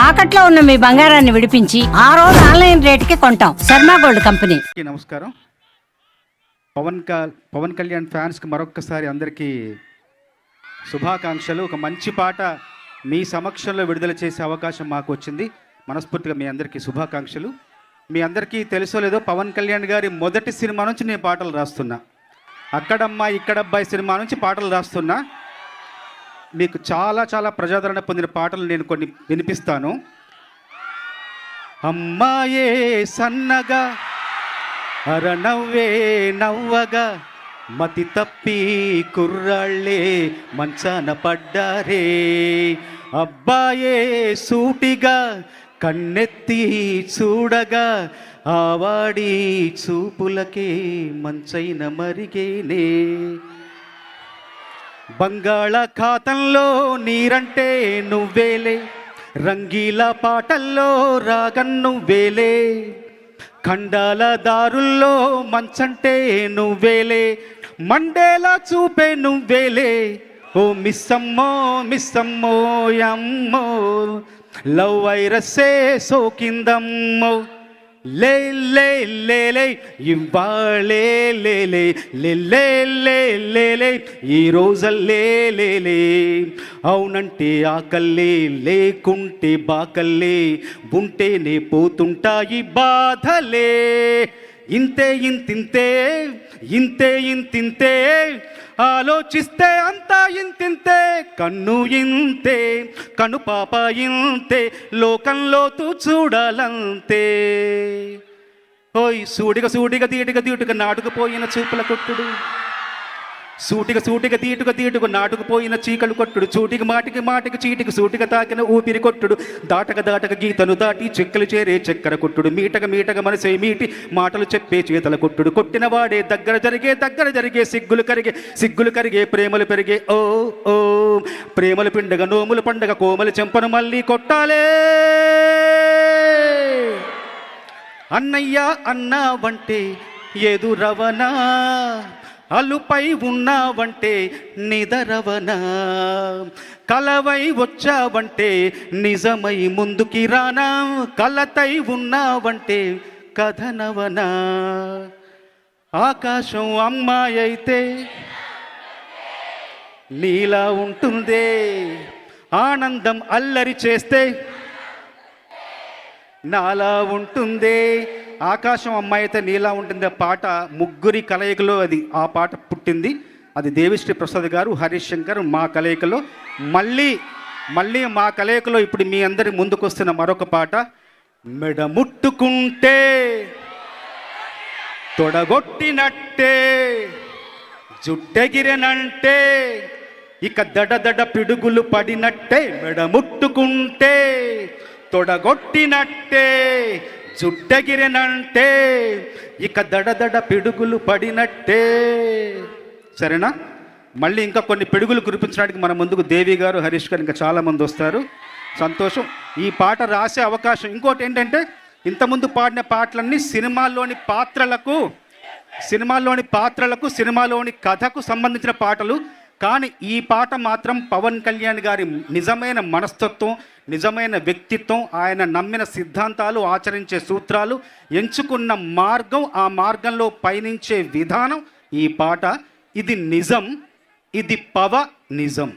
తాకట్లో ఉన్న మీ బంగారాన్ని విడిపించి ఆ రోజు ఆన్లైన్ రేటుకి కొంటాం. Sharma gold company. నమస్కారం. పవన్ కళ్యాణ్ ఫ్యాన్స్కి మరొక్కసారి అందరికీ శుభాకాంక్షలు. ఒక మంచి పాట మీ సమక్షంలో విడుదల చేసే అవకాశం మాకు వచ్చింది. మనస్ఫూర్తిగా మీ అందరికీ శుభాకాంక్షలు. మీ అందరికీ తెలుసో లేదో, పవన్ కళ్యాణ్ గారి మొదటి సినిమా నుంచి నేను పాటలు రాస్తున్నా. అక్కడమ్మాయి ఇక్కడబ్బాయి సినిమా నుంచి పాటలు రాస్తున్నా. మీకు చాలా చాలా ప్రజాదరణ పొందిన పాటలు నేను కొన్ని వినిపిస్తాను. అమ్మాయే సన్నగా అరనవ్వే నవ్వగా మతి తప్పి కుర్రాళ్ళే మంచాన పడ్డారే. అబ్బాయే సూటిగా కన్నెత్తి చూడగా ఆవాడి చూపులకే మంచైన మరిగేనే. బంగాళాఖాతంలో నీరంటే నువ్వేలే, రంగీల పాటల్లో రాగం నువ్వేలే, ఖండాల దారుల్లో మంచంటే నువ్వేలే, మండేలా చూపే నువ్వేలే. ఓ మిస్సమ్మో మిస్సమ్మో యమ్మో, లవ్ వైరస్సే సోకిందమ్మో. లే లే లే లే ఇవ్వాళే లే లే లే లే లే లే ఈ రోజల్లే లే లే. అవునంటే ఆకల్లే, లేకుంటే బాకల్లే, ఉంటేనే పోతుంటాయి బాధలే. ఇంతే ఇంతింతే ఇంతే ఇంతింతే, ఆలోచిస్తే అంతా ఇంతింతే. కన్ను ఇంతే కను పాప ఇంతే, లోకంలోతూ చూడాలంతే. ఓయ్ సూటిగా సూటిగా తీటుగా తీటుగా నాటుకుపోయిన చూపుల కొట్టుడు, సూటిగా సూటిగా తీటుగా తీటుగా నాటుకుపోయిన చీకలు కొట్టుడు, చూటికి మాటికి మాటికి చీటికి సూటిగా తాకిన ఊపిరి కొట్టుడు, దాటక దాటక గీతను దాటి చెక్కలు చేరే చక్కెర కొట్టుడు, మీటక మీటక మనసే మీటి మాటలు చెప్పే చేతల కొట్టుడు, కొట్టిన వాడే దగ్గర జరిగే సిగ్గులు కరిగే ప్రేమలు పెరిగే. ఓ ఓ ప్రేమలు పిండగ నోములు పండగ కోమలు చెంపను మళ్ళీ కొట్టాలే. అన్నయ్య అన్నావంటే ఎదురవనా, అలుపై ఉన్నావంటే నిదరవనా, కలవై వచ్చావంటే నిజమై ముందుకి రానా, కలతై ఉన్నావంటే కథనవనా. ఆకాశం అమ్మాయి అయితే నీలా ఉంటుందే, ఆనందం అల్లరి చేస్తే నాలా ఉంటుందే. ఆకాశం అమ్మాయి అయితే నీలా ఉంటుంది పాట ముగ్గురి కలయికలో ఆ పాట పుట్టింది. అది దేవిశ్రీ ప్రసాద్ గారు, హరీష్ శంకర్ మా కలయికలో. మళ్ళీ మా కలయికలో ఇప్పుడు మీ అందరి ముందుకు వస్తున్న మరొక పాట. మెడ ముట్టుకుంటే తొడగొట్టినట్టే, జుట్టెగిరెనంటే ఇక దడ పిడుగులు పడినట్టే. మెడ ముట్టుకుంటే తొడగొట్టినట్టే, జుట్టెగిరెనంటే ఇక దడ పిడుగులు పడినట్టే. సరేనా? మళ్ళీ ఇంకా కొన్ని పిడుగులు కురిపించడానికి మన ముందుకు దేవి గారు, హరీష్ గారు, ఇంకా చాలామంది వస్తారు. సంతోషం. ఈ పాట రాసే అవకాశం. ఇంకోటి ఏంటంటే, ఇంతకుముందు పాడిన పాటలన్నీ సినిమాల్లోని పాత్రలకు సినిమాలోని కథకు సంబంధించిన పాటలు. కానీ ఈ పాట మాత్రం పవన్ కళ్యాణ్ గారి నిజమైన మనస్తత్వం, నిజమైన వ్యక్తిత్వం, ఆయన నమ్మిన సిద్ధాంతాలు, ఆచరించే సూత్రాలు, ఎంచుకున్న మార్గం, ఆ మార్గంలో పయనించే విధానం ఈ పాట. ఇది నిజం, ఇది నిజం.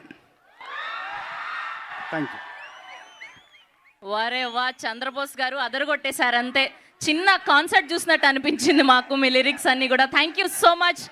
Thank you. వారే వా, చంద్రబోస్ గారు అదరగొట్టేశారు అంతే. చిన్న కాన్సర్ట్ చూసినట్టు అనిపించింది మాకు మీ లిరిక్స్ అన్నీ కూడా. Thank you so much.